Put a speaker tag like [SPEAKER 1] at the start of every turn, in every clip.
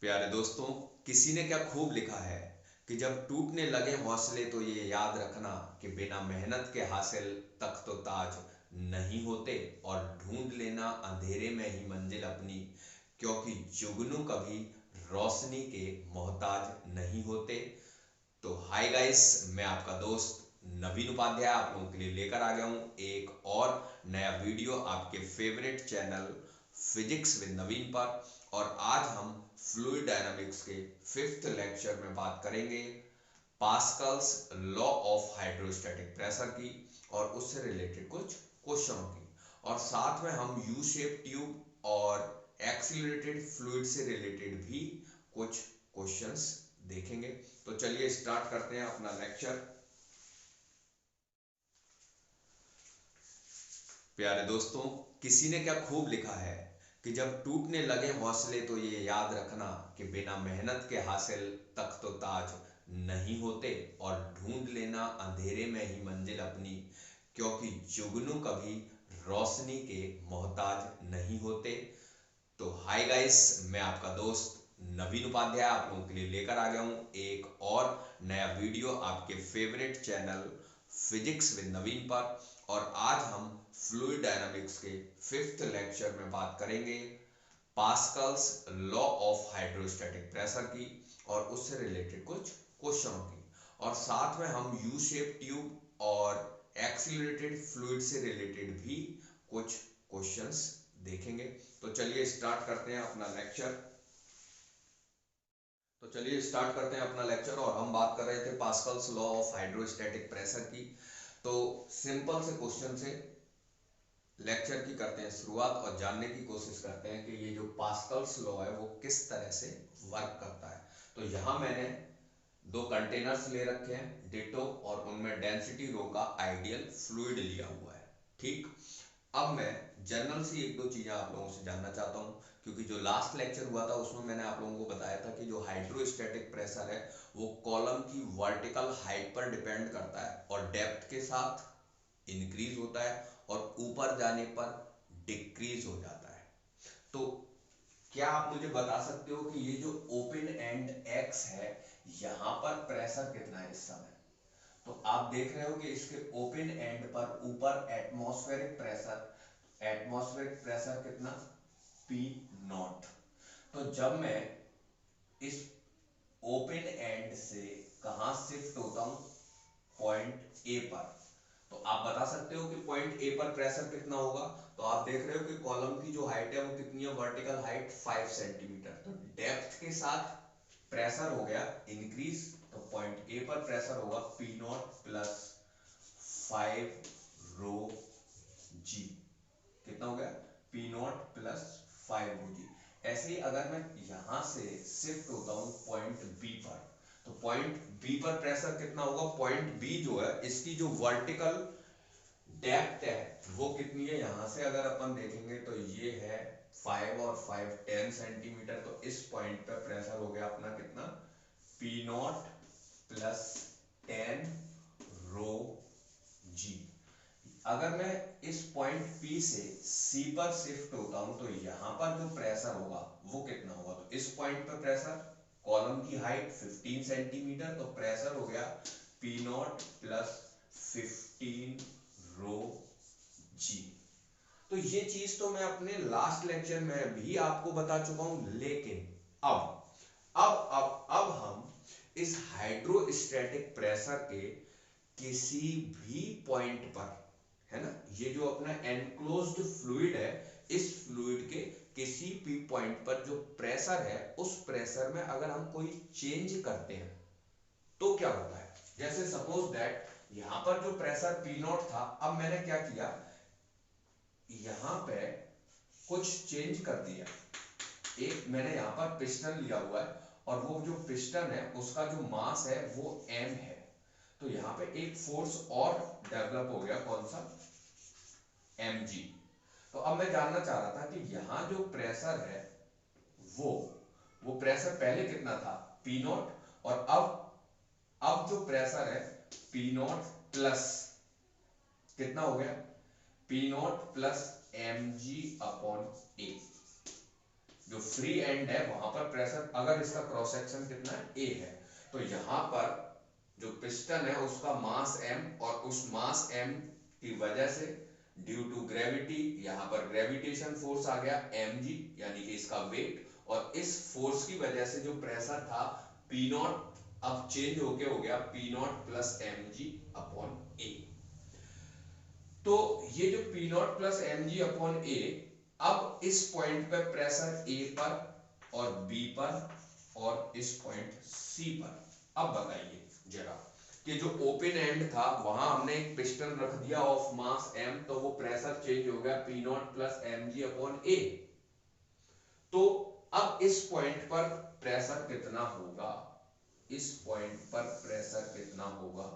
[SPEAKER 1] प्यारे दोस्तों, किसी ने क्या खूब लिखा है कि जब टूटने लगे हौसले तो ये याद रखना कि बिना मेहनत के हासिल तख्त तो ताज नहीं होते। और ढूंढ लेना अंधेरे में ही मंजिल अपनी, क्योंकि जुगनू कभी रोशनी के मोहताज नहीं होते। तो हाय गाइस, मैं आपका दोस्त नवीन उपाध्याय आप लोगों के लिए लेकर आ गया हूँ एक और नया वीडियो आपके favourite channel physics with Naveen पर। और आज हम फ्लूइड डायनामिक्स के फिफ्थ लेक्चर में बात करेंगे Pascal's law of hydrostatic pressure की और उससे रिलेटेड कुछ क्वेश्चनों की। और साथ में हम यू शेप ट्यूब और एक्सीलरेटेड फ्लूइड से रिलेटेड भी कुछ क्वेश्चंस देखेंगे। तो चलिए स्टार्ट करते हैं अपना लेक्चर। प्यारे दोस्तों, किसी ने क्या खूब लिखा है कि जब टूटने लगे हौसले तो ये याद रखना कि बिना मेहनत के हासिल तख्त तो ताज नहीं होते। और ढूंढ लेना अंधेरे में ही मंजिल अपनी, क्योंकि जुगनू कभी रोशनी के मोहताज नहीं होते। तो हाय गाइस, मैं आपका दोस्त नवीन उपाध्याय आप लोगों के लिए लेकर आ गया हूँ एक और नया वीडियो आपके favourite channel physics with Naveen पर। और आज हम फ्लूइड डायनामिक्स के फिफ्थ लेक्चर में बात करेंगे Pascal's law of hydrostatic pressure की और उससे रिलेटेड कुछ क्वेश्चनों की। और साथ में हम यू शेप ट्यूब और एक्सीलरेटेड फ्लूइड से रिलेटेड भी कुछ क्वेश्चंस देखेंगे। तो चलिए स्टार्ट करते हैं अपना लेक्चर। और हम बात कर रहे थे Pascal's law of hydrostatic pressure की। तो सिंपल से क्वेश्चन से लेक्चर की करते हैं शुरुआत और जानने की कोशिश करते हैं कि ये जो पास्कल्स लॉ है वो किस तरह से वर्क करता है। तो यहाँ मैंने दो कंटेनर्स ले रखे हैं डिटो और उनमें डेंसिटी रो का आइडियल फ्लूइड लिया हुआ है। ठीक, अब मैं जनरल सी एक दो चीजें आप लोगों से जानना चाहता हूँ, क्योंकि जो लास्ट लेक्चर हुआ था उसमें मैंने आप लोगों को बताया था कि जो हाइड्रोस्टैटिक प्रेशर है वो कॉलम की वर्टिकल हाइट पर डिपेंड करता है और डेप्थ के साथ इंक्रीज होता है और ऊपर जाने पर डिक्रीज हो जाता है। तो क्या आप मुझे बता सकते हो कि ये जो ओपन एंड एक्स है यहाँ पर प्रेशर कितना है इस समय? तो आप देख रहे हो कि इसके ओपन एंड पर ऊपर एटमॉस्फेरिक प्रेशर कितना, पी नॉट। तो जब मैं इस ओपन एंड से कहां शिफ्ट होता हूं, पॉइंट ए पर, तो आप बता सकते हो कि पॉइंट ए पर प्रेशर कितना होगा? तो आप देख रहे हो कि कॉलम की जो हाइट है वो कितनी है, वर्टिकल हाइट 5 सेंटीमीटर। तो डेप्थ के साथ प्रेशर हो गया इंक्रीज, तो पॉइंट ए पर प्रेशर होगा पी नॉट प्लस 5 रो जी। कितना हो गया? P not plus 5 rho g. ऐसे ही अगर मैं यहां से शिफ्ट होता हूं पॉइंट बी पर, तो पॉइंट बी पर प्रेशर कितना होगा? पॉइंट बी जो है इसकी जो वर्टिकल डेप्थ है वो कितनी है? यहां से अगर अपन देखेंगे तो ये है 5 और 5 10 सेंटीमीटर। तो इस पॉइंट पे प्रेशर हो गया अपना कितना, पी नॉट प्लस 10 रो जी। अगर मैं इस पॉइंट P से C पर शिफ्ट होता हूं तो यहां पर जो प्रेशर होगा वो कितना होगा? तो इस पॉइंट पर प्रेशर, कॉलम की हाइट 15 सेंटीमीटर, तो प्रेशर हो गया P not plus 15 rho G. तो ये चीज तो मैं अपने लास्ट लेक्चर में भी आपको बता चुका हूं, लेकिन अब हम इस हाइड्रोस्टैटिक प्रेशर के किसी भी पॉइंट पर, है ना, ये जो अपना एनक्लोज्ड फ्लूइड है, इस फ्लूइड के किसी भी पॉइंट पर जो प्रेशर है उस प्रेशर में अगर हम कोई चेंज करते हैं तो क्या होता है? जैसे सपोज दैट यहां पर जो प्रेशर पी नॉट था, अब मैंने क्या किया, यहां पे कुछ चेंज कर दिया। एक मैंने यहां पर पिस्टन लिया हुआ है और वो जो पिस्टन है उसका जो मास है वो m है। तो यहाँ पे एक फोर्स और डेवलप हो गया, कौन सा? mg। तो अब मैं जानना चाह रहा था कि यहाँ जो प्रेशर है वो वो प्रेशर पहले कितना था, P नॉट, और अब जो प्रेशर है P नॉट प्लस कितना हो गया, P not plus mg upon a। जो फ्री एंड है वहां पर प्रेशर, अगर इसका क्रॉस सेक्शन कितना है ए है, तो यहाँ पर जो पिस्टन है उसका मास m, और उस मास m की वजह से ड्यू टू ग्रेविटी, यहाँ पर ग्रेविटेशन फोर्स आ गया mg, यानी कि इसका वेट, और इस फोर्स की वजह से जो प्रेशर था p नॉट अब चेंज होके हो गया p not plus mg upon a। तो ये जो P not plus M G upon A, अब इस पॉइंट पे प्रेशर A पर और B पर और इस पॉइंट C पर। अब बताइए जरा कि जो ओपन एंड था वहां हमने एक पिस्टन रख दिया ऑफ मास M, तो वो प्रेशर चेंज हो गया P not plus M G upon A. तो अब इस पॉइंट पर प्रेशर कितना होगा, इस पॉइंट पर प्रेशर कितना होगा,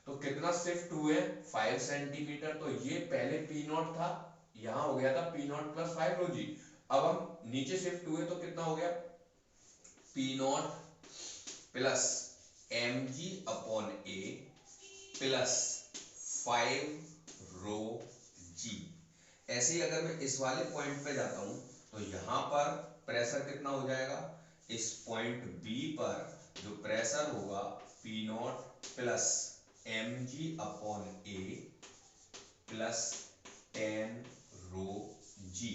[SPEAKER 1] तो कितना शिफ्ट हुए 5 सेंटीमीटर, तो ये पहले P नॉट था, यहां हो गया था P नॉट प्लस 5 लो जी। अब हम नीचे शिफ्ट हुए तो कितना हो गया P not plus M G upon a plus 5 rho g. ऐसे ही अगर मैं इस वाले पॉइंट पे जाता हूं तो यहां पर प्रेशर कितना हो जाएगा, इस पॉइंट बी पर जो प्रेशर होगा P not plus M G upon a plus 10 rho g.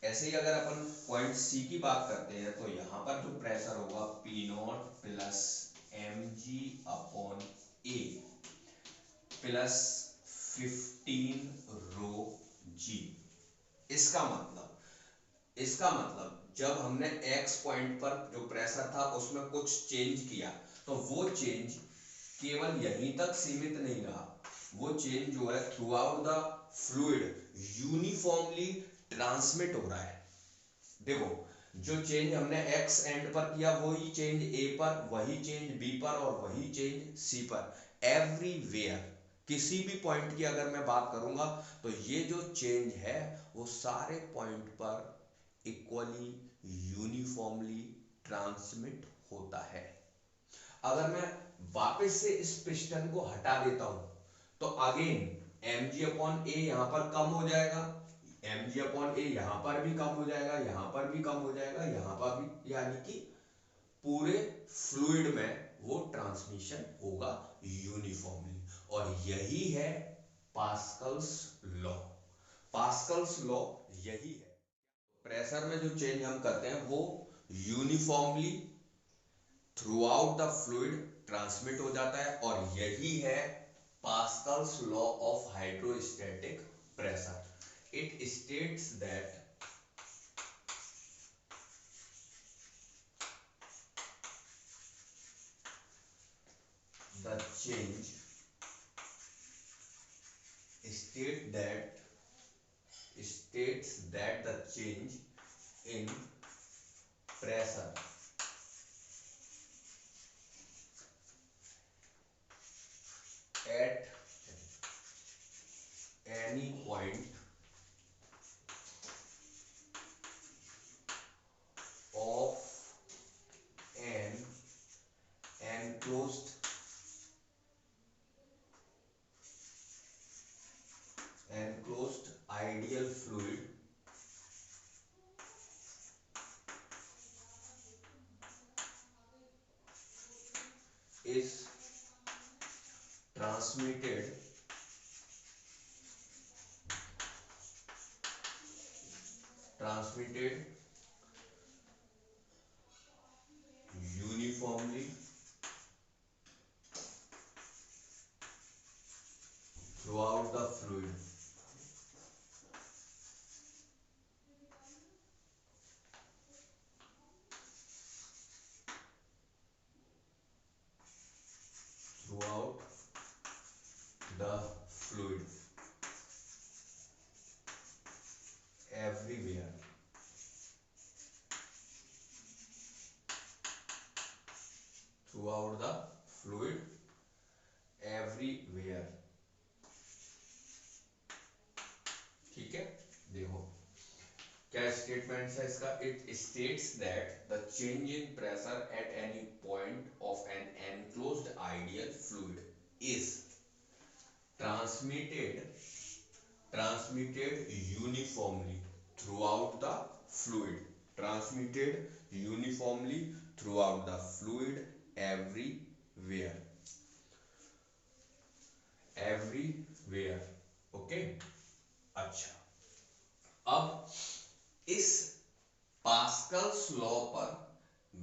[SPEAKER 1] ऐसे ही अगर अपन पॉइंट सी की बात करते हैं तो यहां पर जो प्रेशर होगा P not plus M G upon a plus 15 rho g. इसका मतलब जब हमने x पॉइंट पर जो प्रेशर था उसमें कुछ चेंज किया, तो वो चेंज केवल यहीं तक सीमित नहीं रहा, वो चेंज जो है through out the fluid uniformly transmit हो रहा है। देखो जो चेंज हमने x एंड पर किया वही चेंज a पर, वही चेंज b पर और वही चेंज c पर, एवरीवेयर। किसी भी पॉइंट की अगर मैं बात करूंगा तो ये जो चेंज है वो सारे पॉइंट पर इक्वली यूनिफॉर्मली ट्रांसमिट होता है। अगर मैं वापस से इस पिस्टन को हटा देता हूं तो अगेन mg अपॉन ए यहां पर कम हो जाएगा, mg अपॉन ए यहां पर भी कम हो जाएगा, यहां पर भी कम हो जाएगा, यहां पर भी, यानी कि पूरे फ्लूइड में वो ट्रांसमिशन होगा यूनिफॉर्मली। और यही है पास्कल्स लॉ। पास्कल्स लॉ यही है, प्रेशर में जो चेंज हम करते हैं वो uniformly throughout the fluid transmit हो जाता है, और यही है Pascal's law of hydrostatic pressure. It states that the change state that states that the change in pressure at any point of an enclosed ideal fluid is transmitted uniformly throughout the fluid, throughout the fluid everywhere, throughout the fluid everywhere। ठीक है, देखो क्या statement है इसका। It states that the change in pressure at any point of an enclosed ideal fluid is transmitted uniformly throughout the fluid. transmitted uniformly throughout the fluid everywhere okay. अच्छा, अब इस Pascal's law पर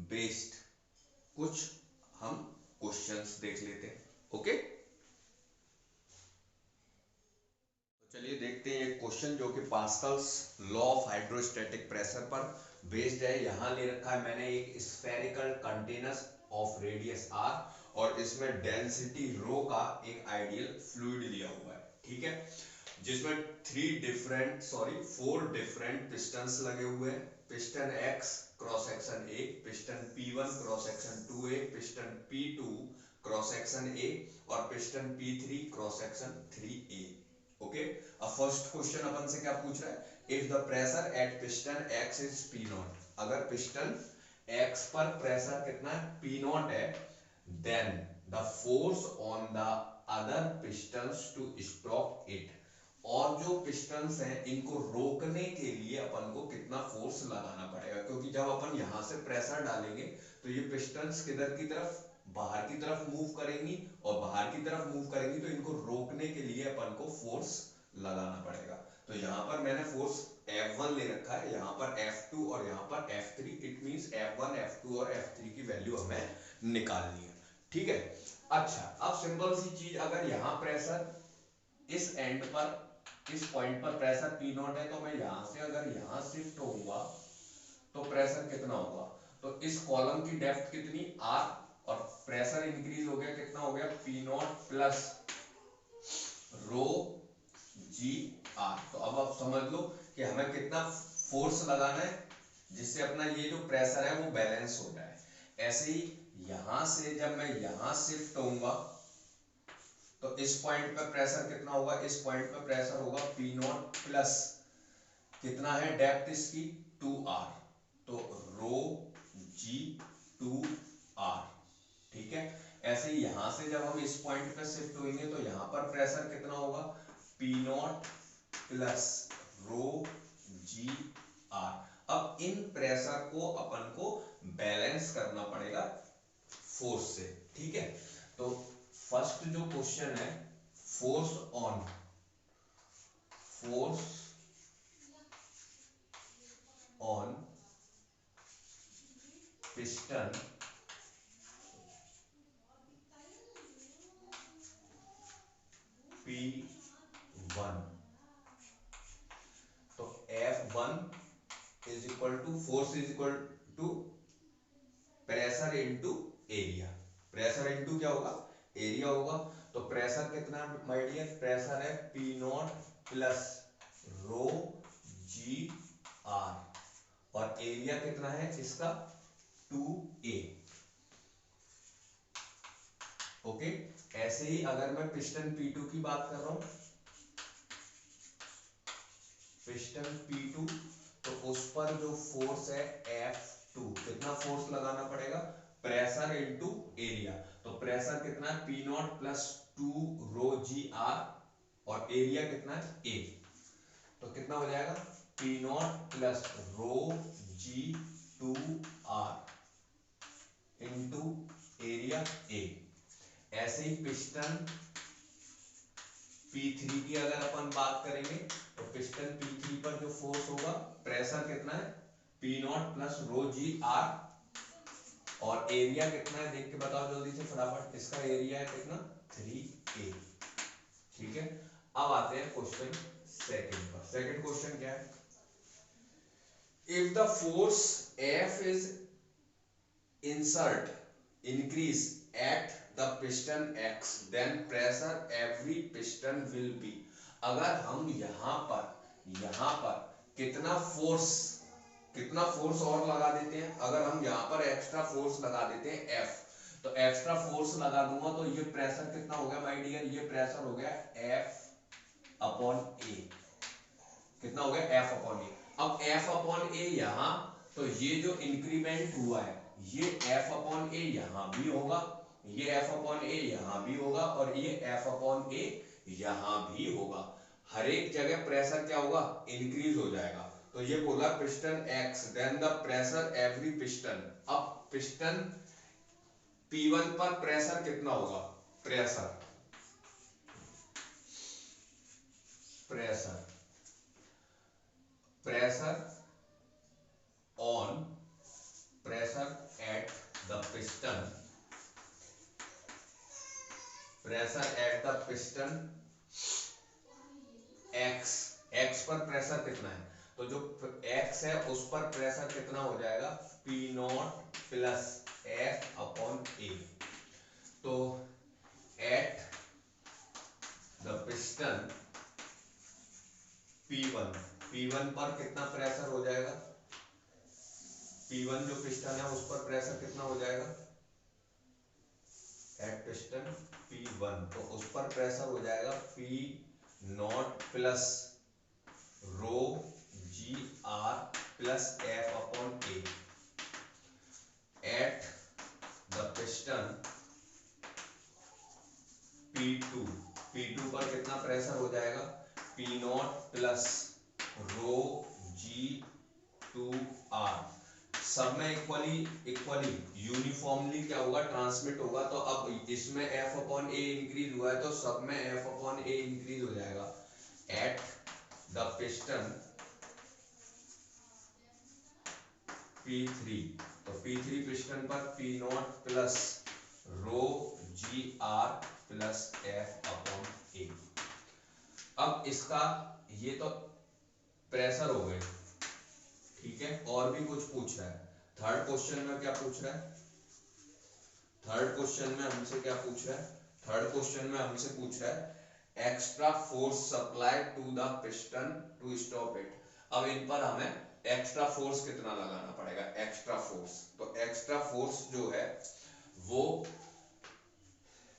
[SPEAKER 1] based कुछ हम questions देख लेते हैं okay. तो चलिए देखते हैं एक क्वेश्चन जो कि Pascal's law of hydrostatic pressure पर बेस्ड है। यहां ले रखा है मैंने एक spherical container of radius r और इसमें डेंसिटी रो का एक आइडियल फ्लूइड लिया हुआ है, ठीक है, जिसमें 4 डिफरेंट पिस्टन्स लगे हुए हैं। Piston X cross section A, piston P1 cross section 2A, piston P2 cross section A और piston P3 cross section 3A okay. अब फर्स्ट क्वेश्चन अपन से क्या पूछ रहा है, if the pressure at piston X is P0, अगर piston X पर pressure कितना है P0 है, then the force on the other pistons to stop it, और जो पिस्टन्स हैं इनको रोकने के लिए अपन को कितना फोर्स लगाना पड़ेगा, क्योंकि जब अपन यहां से प्रेशर डालेंगे तो ये पिस्टन्स किधर की तरफ, बाहर की तरफ मूव करेंगी, और बाहर की तरफ मूव करेंगी तो इनको रोकने के लिए अपन को फोर्स लगाना पड़ेगा। तो यहाँ पर मैंने फोर्स F1 ले रखा है, यहाँ पर F2 और यहाँ पर F3, it means F1 F2 और F3 की वैल्यू हमें निकालनी है, ठीक है। अच्छा, अब सिंपल सी चीज, अगर यहाँ प्रेशर इस एंड पर, इस पॉइंट पर प्रेशर P0 है, तो मैं यहां से अगर यहां शिफ्ट होऊंगा तो प्रेशर कितना होगा, तो इस कॉलम की डेप्थ कितनी R, और प्रेशर इंक्रीज हो गया, कितना हो गया P0 plus rho g R। तो अब आप समझ लो कि हमें कितना फोर्स लगाना है जिससे अपना ये जो प्रेशर है वो बैलेंस हो जाए। ऐसे ही यहां से जब मैं यहां शिफ्ट होऊंगा तो इस पॉइंट पे प्रेशर कितना होगा, इस पॉइंट पे प्रेशर होगा P0 प्लस कितना है डेप्थ इसकी 2R, तो रो जी 2R, ठीक है। ऐसे ही यहां से जब हम इस पॉइंट पे शिफ्ट होंगे तो यहां पर प्रेशर कितना होगा P0 plus rho g R। अब इन प्रेशर को अपन को बैलेंस करना पड़ेगा फोर्स से, ठीक है। तो फर्स्ट जो क्वेश्चन है, फोर्स ऑन पिस्टन P1, तो F1 is equal to, force is equal to pressure into area, pressure into क्या होगा एरिया होगा। तो प्रेशर कितना माय डियर, प्रेशर है P0 plus rho g R, और एरिया कितना है इसका 2A ओके। ऐसे ही अगर मैं पिस्टन P2 की बात कर रहा हूं, पिस्टन P2, तो उस पर जो फोर्स है F2, कितना फोर्स लगाना पड़ेगा, प्रेशर इनटू एरिया, तो प्रेशर कितना है P0 plus 2 rho g R, और एरिया कितना है A, तो कितना हो जाएगा P0 plus rho g 2R into area A। ऐसे ही पिस्टन P3 की अगर अपन बात करेंगे तो पिस्टन P3 पर जो फोर्स होगा, प्रेशर कितना है P0 plus rho g R, और एरिया कितना है देख के बताओ जल्दी से फटाफट, इसका एरिया है कितना 3A, ठीक है। अब आते हैं क्वेश्चन सेकंड पर। सेकंड क्वेश्चन क्या है, if the force F is increase at the piston X, then pressure every piston will be, अगर हम यहां पर कितना फोर्स और लगा देते हैं, अगर हम यहां पर एक्स्ट्रा फोर्स लगा देते हैं F, तो एक्स्ट्रा फोर्स लगा दूंगा तो ये प्रेशर कितना हो गया माय डियर, ये प्रेशर हो गया F अपॉन A, कितना हो गया F अपॉन A। अब F अपॉन A यहां, तो ये जो इंक्रीमेंट हुआ है ये F अपॉन A यहां भी होगा, ये F अपॉन A यहां भी होगा, और ये F अपॉन A यहां भी होगा। हर एक जगह प्रेशर क्या होगा इंक्रीज हो जाएगा। तो ये बोला piston x then the pressure every piston. अब पिस्टन P1 पर प्रेशर कितना होगा, pressure pressure pressure on pressure at the piston, pressure at the piston x, x पर प्रेशर कितना है, तो जो एक्स है उस पर प्रेशर कितना हो जाएगा, P not plus F upon A. तो at the piston P1, P1 पर कितना प्रेशर हो जाएगा, P1 जो पिस्टन है उस पर प्रेशर कितना हो जाएगा, एट पिस्टन P1, तो उस पर प्रेशर हो जाएगा P not plus rho ji are plus F upon a. At the piston P2, P2 पर कितना प्रेशर हो जाएगा, P not plus rho g two r, सब में इक्वली इक्वली यूनिफॉर्मली क्या होगा, ट्रांसमिट होगा। तो अब इसमें एफ अपॉन ए इंक्रीज हुआ है तो सब में एफ अपॉन ए इंक्रीज हो जाएगा। एट द पिस्टन P3, तो P3 पिस्टन पर P not plus rho ji are plus F upon A. अब इसका ये तो प्रेशर हो गए, ठीक है। और भी कुछ पूछ रहा है, थर्ड क्वेश्चन में क्या पूछ रहा है, थर्ड क्वेश्चन में हमसे क्या पूछ रहा है, थर्ड क्वेश्चन में हमसे पूछ रहा है extra force supply to the piston to stop it. अब इन पर हमें एक्स्ट्रा फोर्स कितना लगाना पड़ेगा, एक्स्ट्रा फोर्स, तो एक्स्ट्रा फोर्स जो है वो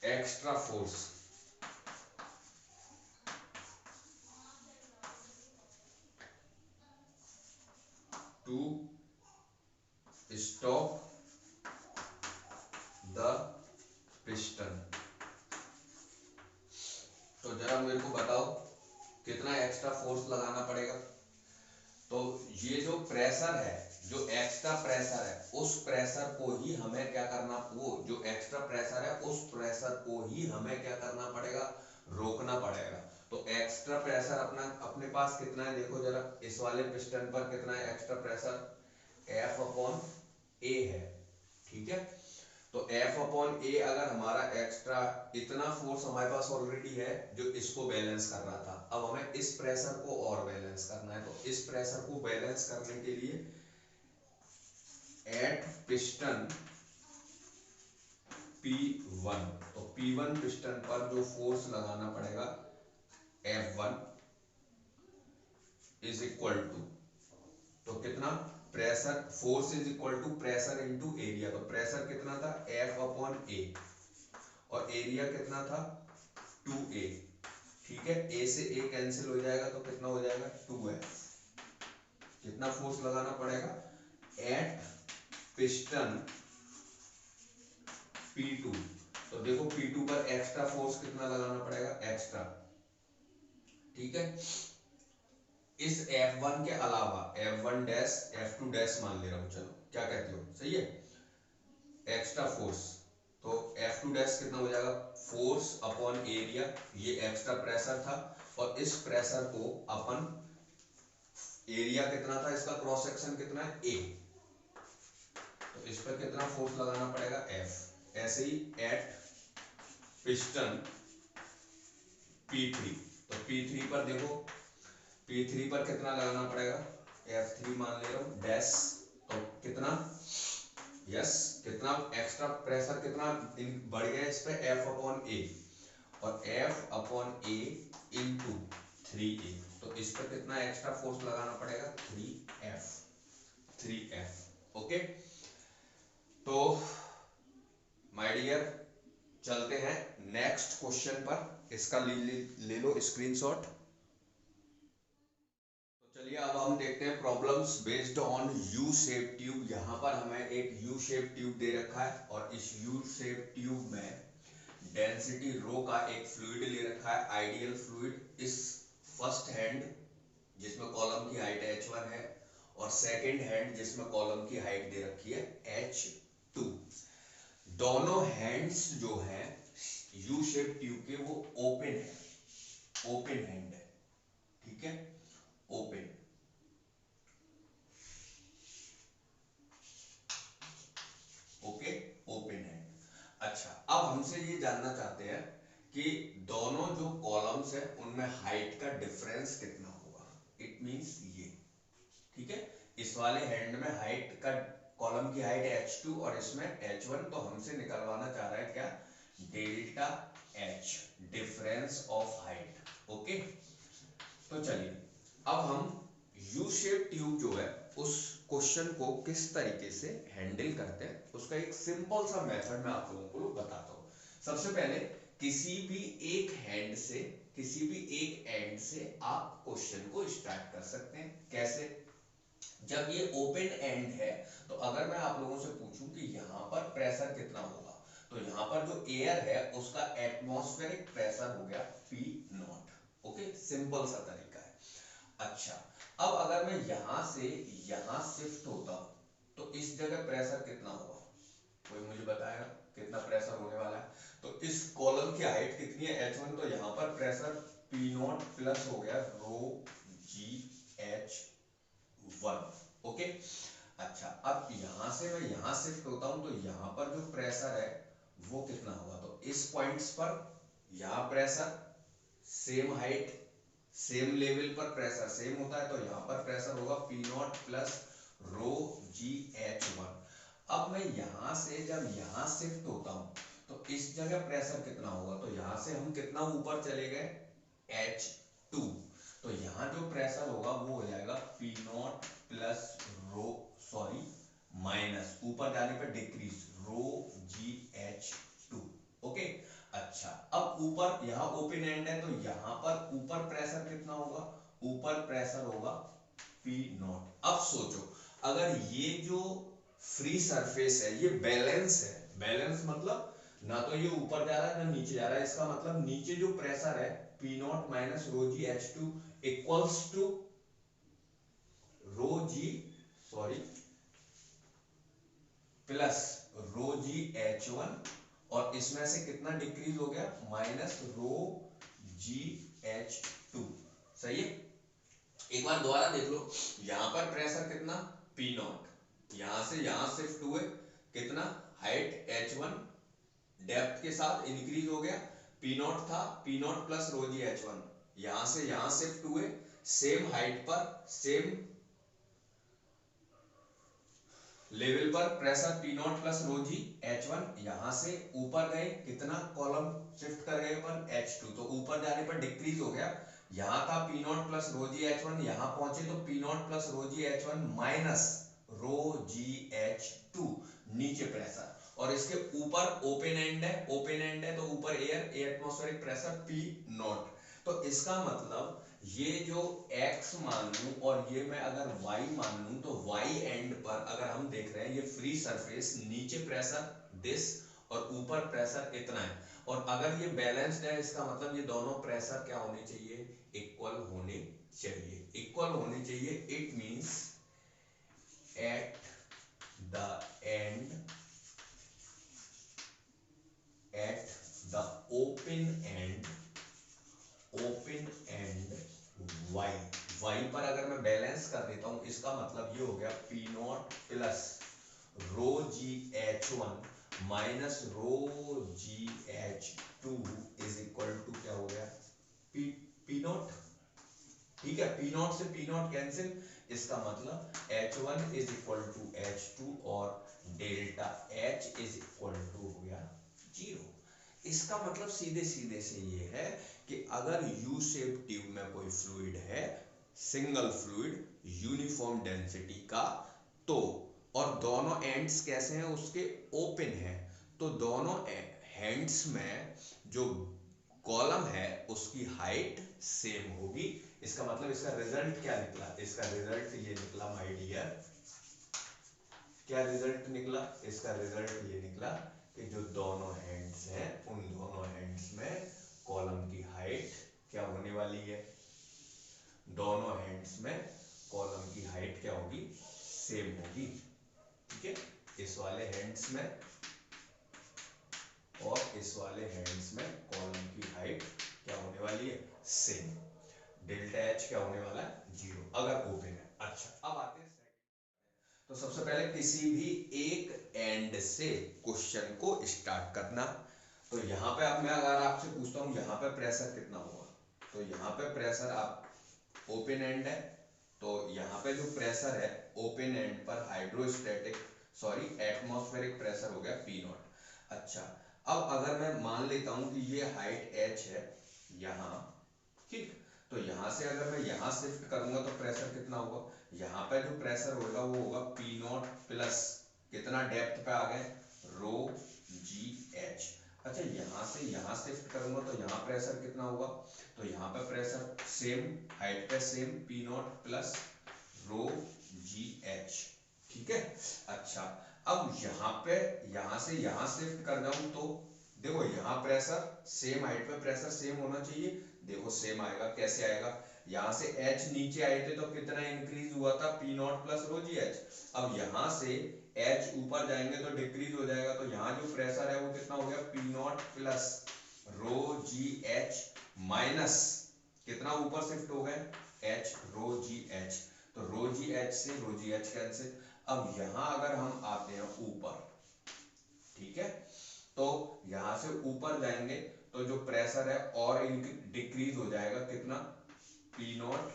[SPEAKER 1] extra force to stop the piston. तो जरा मेरे को बताओ कितना एक्स्ट्रा फोर्स लगाना पड़ेगा। तो ये जो प्रेशर है, जो एक्स्ट्रा प्रेशर है, उस प्रेशर को ही हमें क्या करना, वो जो एक्स्ट्रा प्रेशर है उस प्रेशर को ही हमें क्या करना पड़ेगा, रोकना पड़ेगा। तो एक्स्ट्रा प्रेशर अपना अपने पास कितना है, देखो जरा इस वाले पिस्टन पर कितना है एक्स्ट्रा प्रेशर, F अपॉन ए है, ठीक है। तो F अपॉन ए अगर हमारा एक्स्ट्रा इतना फोर्स हमारे पास ऑलरेडी है जो इसको बैलेंस कर रहा था, अब हमें इस प्रेशर को और बैलेंस करना है। तो इस प्रेशर को बैलेंस करने के लिए एट पिस्टन P1, तो P1 पिस्टन पर जो फोर्स लगाना पड़ेगा F1 इज इक्वल टू, तो कितना, pressure force is equal to pressure into area. तो प्रेशर कितना था F अपॉन ए और एरिया कितना था 2a, ठीक है। a से a कैंसिल हो जाएगा तो कितना हो जाएगा 2f। कितना फोर्स लगाना पड़ेगा एट पिस्टन P2, तो देखो P2 पर एक्स्ट्रा फोर्स कितना लगाना पड़ेगा, एक्स्ट्रा, ठीक है। इस F1 के अलावा F1 डैश F2 डैश मान ले रहा हूं, चलो क्या कहते हो, सही है, एक्स्ट्रा फोर्स। तो F2 डैश कितना हो जाएगा, फोर्स अपॉन एरिया, ये एक्स्ट्रा प्रेशर था और इस प्रेशर को अपन, एरिया कितना था इसका, क्रॉस सेक्शन कितना है A, तो इस पर कितना फोर्स लगाना पड़ेगा F। ऐसे ही एट पिस्टन P3, तो P3 पर देखो, P3 पर कितना लगाना पड़ेगा, F3 मान ले रहा हूं डैश, तो कितना, यस कितना एक्स्ट्रा प्रेशर कितना बढ़ गया इस पे F अपॉन ए, और F अपॉन ए इंटू 3a, तो इस पर कितना एक्स्ट्रा फोर्स लगाना पड़ेगा 3f, 3f, ओके। तो माय डियर चलते हैं नेक्स्ट क्वेश्चन पर, इसका ले लो स्क्रीनशॉट। चलिए अब हम देखते हैं problems based on U shape tube. यहाँ पर हमें एक यू शेप ट्यूब दे रखा है और इस यू शेप ट्यूब में डेंसिटी रो का एक फ्लूइड ले रखा है, आइडियल फ्लूइड। इस फर्स्ट हैंड जिसमें कॉलम की हाइट h1 है, और सेकंड हैंड जिसमें कॉलम की हाइट दे रखी है h2। दोनों हैंड्स जो है यू शेप ट्यूब के वो ओपन है, ओपन हैंड है, ठीक है, ओपन, ओके, ओपन हैंड। अच्छा, अब हमसे ये जानना चाहते हैं कि दोनों जो कॉलम्स है उनमें हाइट का डिफरेंस कितना होगा। इट मींस ये, ठीक है, इस वाले हैंड में हाइट का, कॉलम की हाइट h2 और इसमें h1, तो हमसे निकलवाना चाह रहा है क्या, delta h, difference of height, okay. तो चलिए अब हम यू शेप ट्यूब जो है उस क्वेश्चन को किस तरीके से हैंडल करते हैं उसका एक सिंपल सा मेथड मैं आप लोगों को बताता हूँ। सबसे पहले किसी भी एक हैंड से, किसी भी एक एंड से आप क्वेश्चन को स्टार्ट कर सकते हैं। कैसे, जब ये ओपन एंड है तो अगर मैं आप लोगों से पूछूं कि यहाँ पर प्रेशर कितना होगा, तो यहाँ पर जो एयर है उसका एटमॉस्फेरिक प्रेशर हो गया पी नॉट, ओके, सिंपल सा तरीका है। अच्छा, अब अगर मैं यहां से यहां शिफ्ट होता हूं तो इस जगह प्रेशर कितना होगा, कोई मुझे बताएगा कितना प्रेशर होने वाला है। तो इस कॉलम की हाइट कितनी है h1, तो यहाँ पर प्रेशर पी नॉट प्लस हो गया रो जी एच वन, ओके। अच्छा, अब यहां से मैं यहां शिफ्ट होता हूं तो यहाँ पर जो प्रेशर है वो कितना होगा, तो इस पॉइंट्स पर यहाँ pressure same height same level पर प्रेशर सेम होता है, तो यहाँ पर प्रेशर होगा P not plus rho ji H one. अब मैं यहां से जब यहां शिफ्ट होता हूं तो इस जगह प्रेशर कितना होगा, तो यहां से हम कितना ऊपर चले गए h2, तो यहाँ जो प्रेशर होगा वो हो जाएगा P not plus row, sorry, minus ऊपर जाने पर डिक्रीज रो जी एच टू, ओके। अच्छा, अब ऊपर यहाँ ओपन एंड है तो यहाँ पर ऊपर प्रेशर कितना होगा, ऊपर प्रेशर होगा पी नॉट। अब सोचो अगर ये जो फ्री सरफेस है ये बैलेंस है, बैलेंस मतलब ना तो ये ऊपर जा रहा है ना नीचे जा रहा है, इसका मतलब नीचे जो प्रेशर है P not minus rho ji H two equals to rho g, sorry, plus rho ji H one, और इसमें से कितना डिक्रीज हो गया माइनस रो जी एच टू, सही है। एक बार दोबारा देख लो, यहां पर प्रेशर कितना पी नॉट, यहां से यहां शिफ्ट हुए, कितना हाइट h1 डेप्थ के साथ इंक्रीज हो गया, पी नॉट था p not plus rho g h1, यहां से यहां शिफ्ट हुए सेम हाइट पर सेम लेवल पर pressure p not plus rho g h1, यहां से ऊपर गए कितना कॉलम शिफ्ट कर गए अपन h2, तो ऊपर जाने पर डिक्रीज हो गया, यहां था p not plus rho g h1, यहां पहुंचे तो p not plus rho g h1 minus rho g h2, नीचे प्रेशर, और इसके ऊपर ओपन एंड है, ओपन एंड है तो ऊपर air, atmospheric pressure p not. तो इसका मतलब ये जो x मान लूं और ये मैं अगर y मान लूं तो y एंड पर अगर हम देख रहे हैं ये फ्री सरफेस, नीचे प्रेशर दिस और ऊपर प्रेशर इतना है, और अगर ये बैलेंस्ड है इसका मतलब ये दोनों प्रेशर क्या होने चाहिए, इक्वल होने चाहिए, इक्वल होने चाहिए। It means at the end, at the open and, open and y, y पर अगर मैं बैलेंस कर देता हूं इसका मतलब ये हो गया P not plus rho ji H one minus rho ji H two is equal to क्या हो गया पी, पी नॉट, ठीक है, पी नॉट से पी नॉट कैंसिल, इसका मतलब H one is equal to H two और delta H is equal to हो गया जीरो। इसका मतलब सीधे सीधे से ये है कि अगर यू शेप ट्यूब में कोई फ्लूइड है, सिंगल फ्लूइड यूनिफॉर्म डेंसिटी का, तो और दोनों एंड्स कैसे हैं उसके ओपन है, तो दोनों हैंड्स में जो कॉलम है उसकी हाइट सेम होगी। इसका मतलब इसका रिजल्ट क्या निकला, इसका रिजल्ट ये निकला माय डियर, क्या रिजल्ट निकला, इसका रिजल्ट ये निकला कि जो दोनों हैंड्स हैं उन दोनों हैंड्स में कॉलम की हाइट क्या होने वाली है, दोनों हैंड्स में कॉलम की हाइट क्या होगी, सेम होगी। ठीक है, इस वाले हैंड्स में और इस वाले हैंड्स में कॉलम की हाइट क्या होने वाली है, सेम। डेल्टा एच क्या होने वाला है, 0 अगर ओपन है। अच्छा, अब आते हैं तो सबसे पहले किसी भी एक एंड से क्वेश्चन को स्टार्ट करना। तो यहाँ पे अब मैं अगर आपसे पूछता हूँ यहाँ पे प्रेशर कितना होगा, तो यहाँ पे प्रेशर आप ओपन एंड है, तो यहाँ पे जो प्रेशर है ओपन एंड पर हाइड्रोस्टैटिक सॉरी एटमॉस्फेरिक प्रेशर हो गया पी नॉट। अच्छा, अब अगर मैं मान लेता हूँ कि ये हाइट एच है यहाँ, ठीक, तो यहाँ से अगर मैं यहाँ शिफ्ट करूंगा तो प्रेशर कितना होगा, यहाँ पे जो प्रेशर होगा वो होगा पी नॉट प्लस कितना डेप्थ पे आ गए, रो जी एच। अच्छा, यहाँ से यहाँ शिफ्ट करूंगा तो यहाँ प्रेशर कितना होगा, तो यहाँ पे प्रेशर सेम हाइट पे same P not plus rho ji H. ठीक है, अच्छा, अब यहाँ पे यहाँ से यहाँ शिफ्ट कर जाऊं तो देखो यहाँ प्रेशर सेम हाइट पे प्रेशर सेम होना चाहिए, देखो सेम आएगा, कैसे आएगा, यहाँ से h नीचे आए थे तो कितना इंक्रीज हुआ था, p not plus rho ji H. अब यहाँ से h ऊपर जाएंगे तो डिक्रीज हो जाएगा, तो यहाँ जो प्रेशर है वो कितना हो गया, P not plus rho ji H minus कितना ऊपर शिफ्ट हो गए, h रो जी एच। तो रो जी एच से रो जी एच कैंसिल। अब यहाँ अगर हम आते हैं ऊपर, ठीक है, तो यहां से ऊपर जाएंगे तो जो प्रेशर है और डिक्रीज हो जाएगा, कितना, P not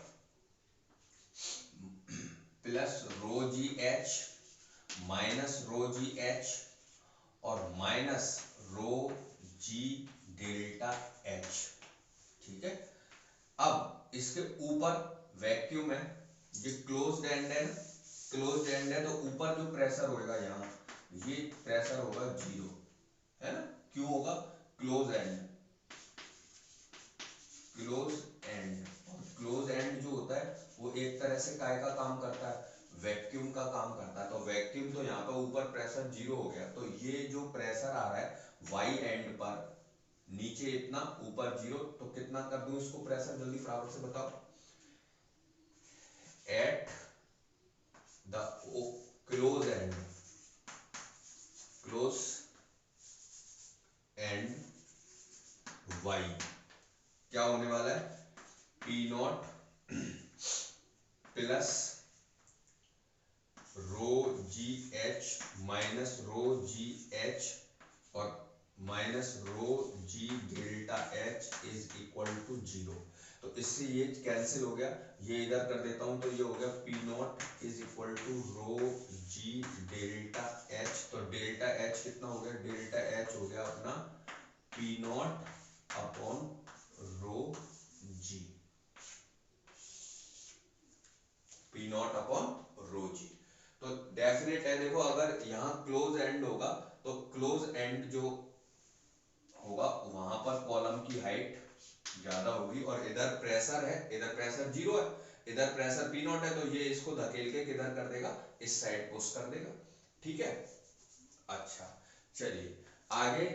[SPEAKER 1] plus rho ji H minus rho ji H और minus rho G delta H. ठीक है, अब इसके ऊपर वैक्यूम है, ये क्लोज्ड एंड है ना, क्लोज्ड एंड है तो ऊपर जो प्रेशर होगा यहाँ, ये प्रेशर होगा 0, है ना, क्यों होगा, क्लोज एंड, क्लोज एंड, और क्लोज एंड जो होता है वो एक तरह से काय का काम करता है, वैक्यूम का काम करता है। तो वैक्यूम तो यहाँ पर ऊपर प्रेशर 0 हो गया, तो ये जो प्रेशर आ रहा है वाई एंड पर, नीचे इतना ऊपर 0, तो कितना कर दूं इसको प्रेशर, जल्दी फटाफट से बताओ, at the close end, close end Y क्या होने वाला है, P not plus rho ji H minus rho ji H और minus rho G delta H is equal to 0। तो इससे ये कैंसिल हो गया, ये इधर कर देता हूं तो ये हो गया P naught is equal to rho G delta H. तो डेल्टा एच कितना हो गया, डेल्टा एच हो गया अपना P naught upon rho G, P naught upon rho G. तो डेफिनेट है, देखो अगर यहाँ क्लोज एंड होगा तो क्लोज एंड जो होगा वहां पर कॉलम की हाइट ज्यादा होगी, और इधर प्रेशर है, इधर प्रेशर 0 है, इधर प्रेशर पी नॉट है, तो ये इसको धकेल के किधर कर देगा, इस साइड पुश कर देगा। ठीक है, अच्छा, चलिए आगे,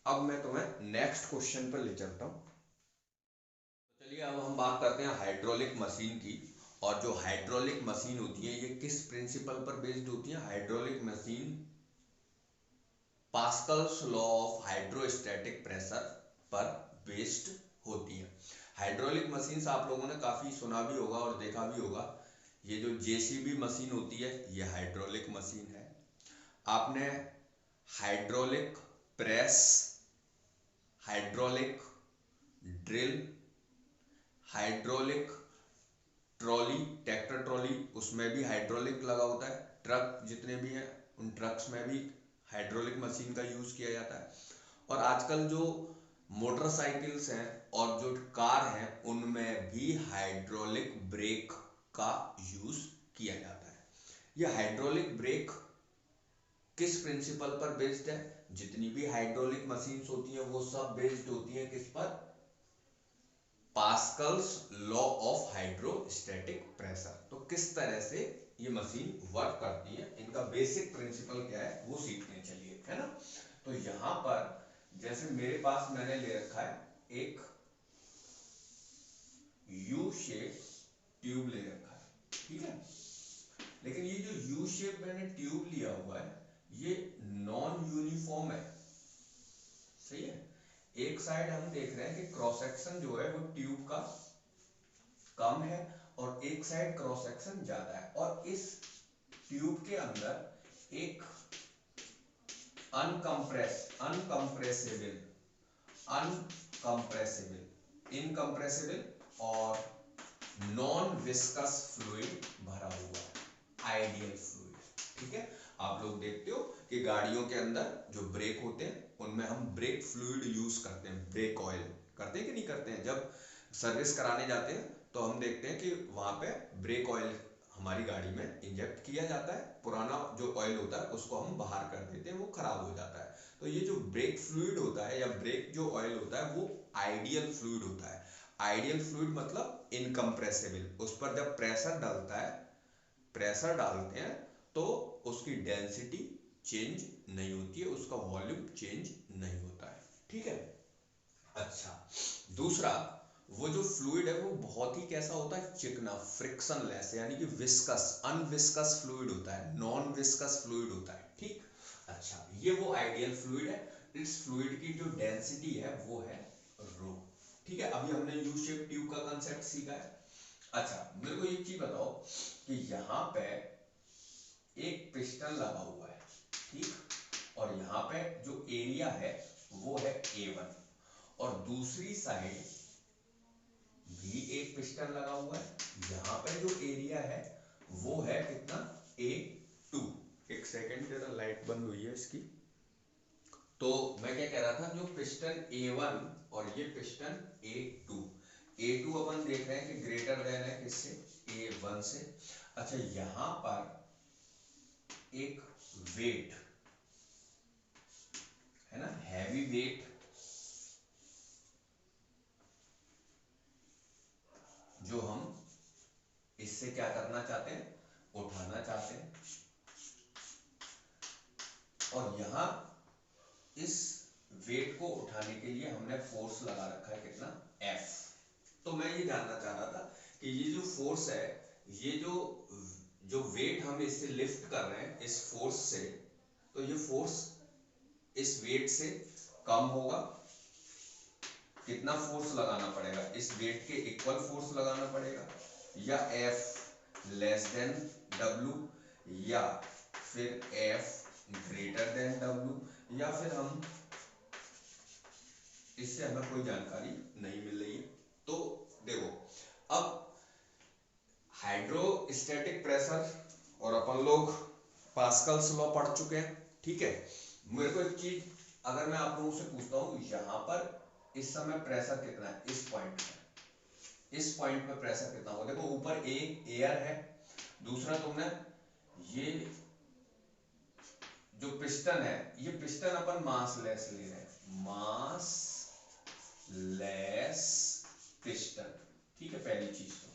[SPEAKER 1] अब मैं तुम्हें नेक्स्ट क्वेश्चन पर ले चलता हूं। चलिए अब हम बात करते हैं हाइड्रोलिक मशीन की। और जो हाइड्रोलिक मशीन होती है ये किस प्रिंसिपल पर बेस्ड होती है, hydraulic machine Pascal's law of hydrostatic pressure पर बेस्ड होती है। हाइड्रोलिक मशीन आप लोगों ने काफी सुना भी होगा और देखा भी होगा, ये जो जेसीबी मशीन होती है ये हाइड्रोलिक मशीन है। आपने hydraulic press, hydraulic drill, hydraulic trolley, tractor trolley उसमें भी हाइड्रोलिक लगा होता है, ट्रक जितने भी हैं उन ट्रक्स में भी हाइड्रोलिक मशीन का यूज किया जाता है। और आजकल जो मोटरसाइकिल्स हैं और जो कार हैं उनमें भी हाइड्रोलिक ब्रेक का यूज किया जाता है। यह हाइड्रोलिक ब्रेक किस प्रिंसिपल पर बेस्ड है, जितनी भी हाइड्रोलिक मशीन्स होती हैं वो सब बेस्ड होती हैं किस पर, Pascal's law of hydrostatic pressure. तो किस तरह से ये मशीन वर्क करती है, इनका बेसिक प्रिंसिपल क्या है वो सीखने चलिए, है ना। तो यहां पर जैसे मेरे पास मैंने ले रखा है एक यू शेप ट्यूब ले रखा है, ठीक है। लेकिन ये जो यू शेप मैंने ट्यूब लिया हुआ है ये नॉन यूनिफॉर्म है, सही है। एक साइड हम देख रहे हैं कि क्रॉस सेक्शन जो है वो ट्यूब का कम है और एक साइड क्रॉस सेक्शन ज्यादा है, और इस ट्यूब के अंदर एक अनकंप्रेसिबल, इनकंप्रेसिबल और नॉन विस्कस फ्लूइड भरा हुआ है, आइडियल फ्लूइड, ठीक है। आप लोग देखते हो कि गाड़ियों के अंदर जो ब्रेक होते हैं उनमें हम ब्रेक फ्लूइड यूज करते हैं, ब्रेक ऑयल करते हैं कि नहीं करते हैं। जब सर्विस कराने जाते हैं तो हम देखते हैं कि वहां पे ब्रेक ऑयल हमारी गाड़ी में इंजेक्ट किया जाता है, पुराना जो ऑयल होता है उसको हम बाहर कर देते हैं, वो खराब हो जाता है। तो ये जो ब्रेक फ्लूइड होता है या ब्रेक जो ऑयल होता है वो आइडियल फ्लूइड होता है। आइडियल फ्लूइड मतलब इनकंप्रेसिबल, उस पर जब प्रेशर डालता है, प्रेशर डालते हैं तो उसकी डेंसिटी चेंज नहीं होती है, उसका वॉल्यूम चेंज नहीं होता है, ठीक है। अच्छा, दूसरा, वो जो फ्लूइड है वो बहुत ही कैसा होता है, चिकना, फ्रिक्शन लेस, यानी कि विस्कस, अनविस्कस फ्लूइड होता है, नॉन विस्कस फ्लूइड होता है, ठीक। अच्छा, ये वो आइडियल फ्लूइड है। इस फ्लूइड की जो डेंसिटी है वो है रो, ठीक है। अभी हमने यू शेप ट्यूब का कंसेप्ट सीखा है। अच्छा, मेरे को एक चीज बताओ कि यहाँ पे एक पिस्टन लगा हुआ है, ठीक, और यहाँ पे जो एरिया है वो है A1, और दूसरी साइड भी एक पिस्टन लगा हुआ है, यहाँ पे जो एरिया है वो है कितना, A2। एक सेकंड, जरा लाइट बंद हुई है इसकी। तो मैं क्या कह रहा था, जो पिस्टन A1 और ये पिस्टन A2, A2 अपन देख रहे हैं कि ग्रेटर देन है किससे, A1 से। अच्छा, यहाँ पर एक वेट है ना, हैवी वेट, जो हम इससे क्या करना चाहते हैं, उठाना चाहते हैं। और यहां इस वेट को उठाने के लिए हमने फोर्स लगा रखा है कितना, F। तो मैं ये जानना चाह रहा था कि ये जो फोर्स है, ये जो जो वेट हम इससे लिफ्ट कर रहे हैं इस फोर्स से, तो ये फोर्स इस वेट से कम होगा, कितना फोर्स लगाना पड़ेगा, इस वेट के इक्वल फोर्स लगाना पड़ेगा, या F लेस देन W, या फिर F ग्रेटर देन W, या फिर हम, इससे हमें कोई जानकारी नहीं मिल रही है। तो देखो, अब हाइड्रोस्टैटिक प्रेशर और अपन लोग पास्कल्स लॉ पढ़ चुके हैं, ठीक है। मेरे को एक चीज, अगर मैं आप लोगों से पूछता हूँ यहाँ पर इस समय प्रेशर कितना है, इस पॉइंट पे, इस पॉइंट पे प्रेशर कितना होगा, देखो ऊपर एक एयर है, दूसरा तुमने ये जो पिस्टन है, ये पिस्टन अपन मास लेस ले रहे हैं, मास लेस पिस्टन, ठीक है। पहली चीज तो,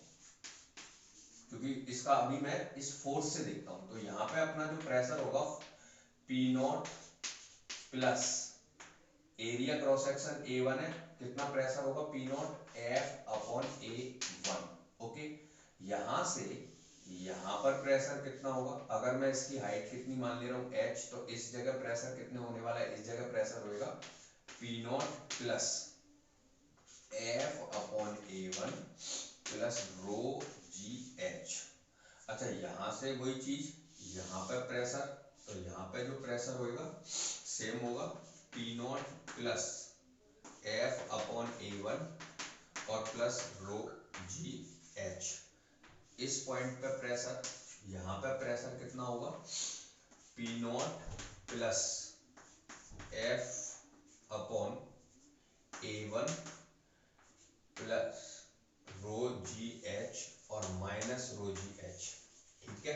[SPEAKER 1] क्योंकि इसका अभी मैं इस फोर्स से देखता हूं, तो यहाँ पे अपना जो प्रेशर होगा P0 plus area cross section A1 है, कितना प्रेशर होगा P0 F upon A1, okay. यहां से यहां पर प्रेशर कितना होगा, अगर मैं इसकी हाइट कितनी मान ले रहा हूं H, तो इस जगह प्रेशर कितने होने वाला है, इस जगह प्रेशर होएगा P0 plus F upon A1 plus रो GH। अच्छा, यहां से वही चीज, यहाँ पे प्रेशर, तो यहाँ पे जो प्रेशर होएगा सेम होगा P0 plus F upon A1 और प्लस रो GH। इस पॉइंट पे प्रेशर, यहाँ पे प्रेशर कितना होगा P0 plus F upon A1 plus रो GH और माइनस रो GH, ठीक है।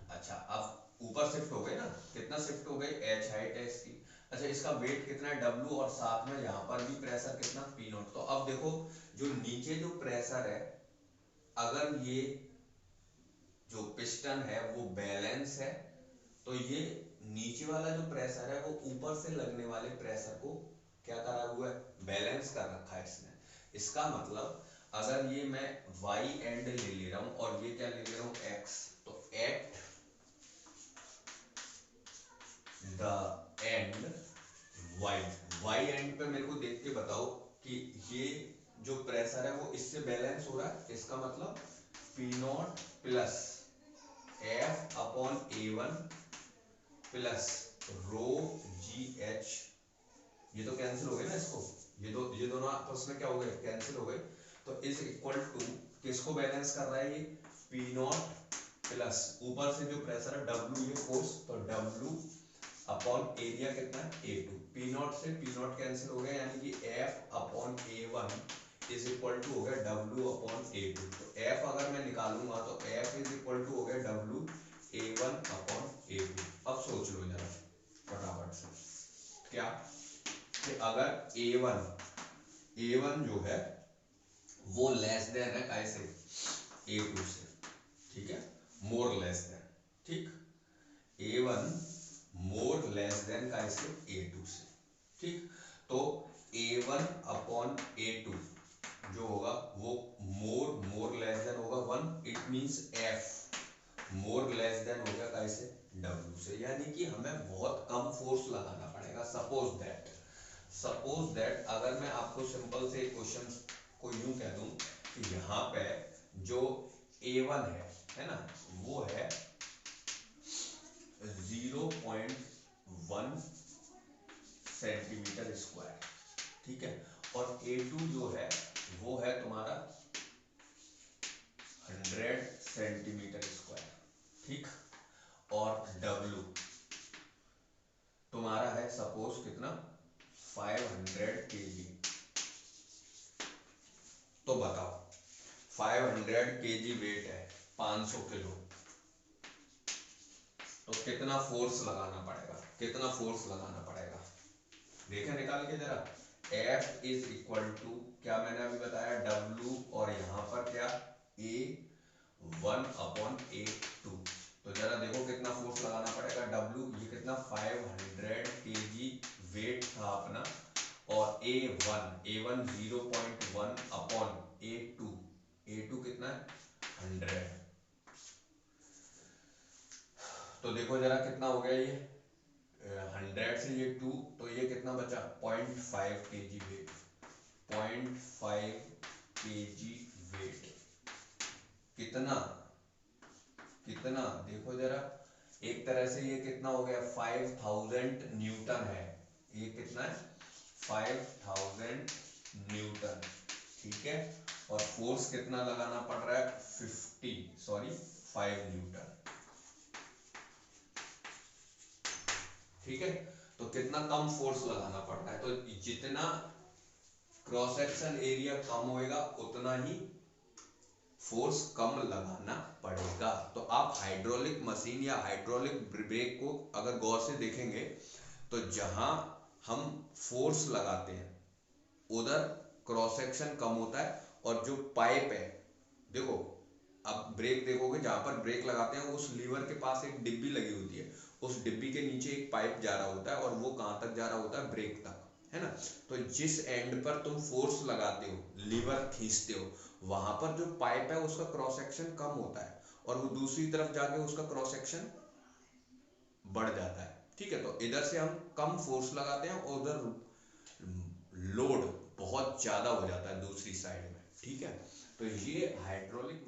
[SPEAKER 1] अच्छा, अब ऊपर शिफ्ट हो गए ना, कितना शिफ्ट हो गए, H हाइट है इसकी। अच्छा, इसका वेट कितना है W, और साथ में यहाँ पर भी प्रेशर कितना P0। तो अब देखो, जो नीचे जो प्रेशर है, अगर ये जो पिस्टन है वो बैलेंस है, तो ये नीचे वाला जो प्रेशर है वो ऊपर से लगने वाले प्रेशर को क्या करा हुआ है, बैलेंस कर रखा है इसने। इसका मतलब अगर ये मैं y एंड ले रहा हूं और ये क्या ले रहा हूं x, तो at the end y and पे मेरे को देख के बताओ कि ये जो प्रेशर है वो इससे बैलेंस हो रहा है। इसका मतलब P not plus F upon A1 plus rho ji H, ये तो कैंसिल हो गए ना इसको, ये दोनों आपस में क्या हो गए, कैंसिल हो गए। तो इज इक्वल टू किसको बैलेंस कर रहा है ये, P नॉट प्लस ऊपर से जो प्रेशर है W, ये फोर्स, तो W अपॉन एरिया कितना है A2। P नॉट से P नॉट कैंसिल हो गया, यानी कि F upon A1 is equal to हो गया W अपॉन A2। तो F अगर मैं निकालूंगा तो F इज इक्वल टू हो गया W A1 अपॉन A2। अब सोच लो जरा फटाफट से, क्या कि अगर A1 जो है वो लेस देन है कैसे, A2 से, ठीक है, मोर लेस देन, ठीक, A1 मोर लेस देन कैसे, A2 से, ठीक। तो A1 अपॉन A2 जो होगा वो मोर लेस देन होगा 1, it means F more less than हो गया कैसे, W से, यानी कि हमें बहुत कम फोर्स लगाना पड़ेगा। सपोज दैट अगर मैं आपको सिंपल से क्वेश्चन को यूं कह दूं कि यहाँ पे जो A1 है ना, वो है 0.1 सेंटीमीटर स्क्वायर, ठीक है, और A2 जो है वो है तुम्हारा 100 सेंटीमीटर स्क्वायर, ठीक, और W तुम्हारा है सपोज कितना, 500 kg। तो बताओ 500 kg वेट है, 500 किलो, तो कितना फोर्स लगाना पड़ेगा, कितना फोर्स लगाना पड़ेगा, देखें निकाल के जरा। F इज इक्वल टू क्या मैंने अभी बताया, W, और यहाँ पर क्या A1 अपॉन A2। तो जरा देखो कितना फोर्स लगाना पड़ेगा, W ये कितना 500 kg वेट था अपना, और A1 0.1 अपॉन A2 कितना है 100। तो देखो जरा कितना हो गया ये, 100 से ये 2, तो ये कितना बचा 0.5 kg वेट, 0.5 kg वेट, कितना कितना देखो जरा, एक तरह से ये कितना हो गया 5000 न्यूटन है, ये कितना है 5000 न्यूटन, ठीक है, और फोर्स कितना लगाना पड़ रहा है 5 न्यूटन, ठीक है। तो कितना कम फोर्स लगाना पड़ रहा है, तो जितना क्रॉस सेक्शन एरिया कम होएगा उतना ही फोर्स कम लगाना पड़ेगा। तो आप हाइड्रोलिक मशीन या हाइड्रोलिक ब्रेक को अगर गौर से देखेंगे तो जहां हम फोर्स लगाते हैं उधर क्रॉस सेक्शन कम होता है, और जो पाइप है, देखो अब ब्रेक देखोगे, जहां पर ब्रेक लगाते हैं उस लीवर के पास एक डिब्बी लगी होती है, उस डिब्बी के नीचे एक पाइप जा रहा होता है, और वो कहां तक जा रहा होता है, ब्रेक तक, है ना। तो जिस एंड पर तुम फोर्स लगाते हो, लीवर खींचते हो, वहां पर जो पाइप है उसका क्रॉस सेक्शन कम होता है, और वो दूसरी तरफ जाके उसका क्रॉस सेक्शन बढ़ जाता है, ठीक है। तो इधर से हम कम फोर्स लगाते हैं और उधर लोड बहुत ज्यादा हो जाता है दूसरी साइड में, ठीक है। तो ये हाइड्रोलिक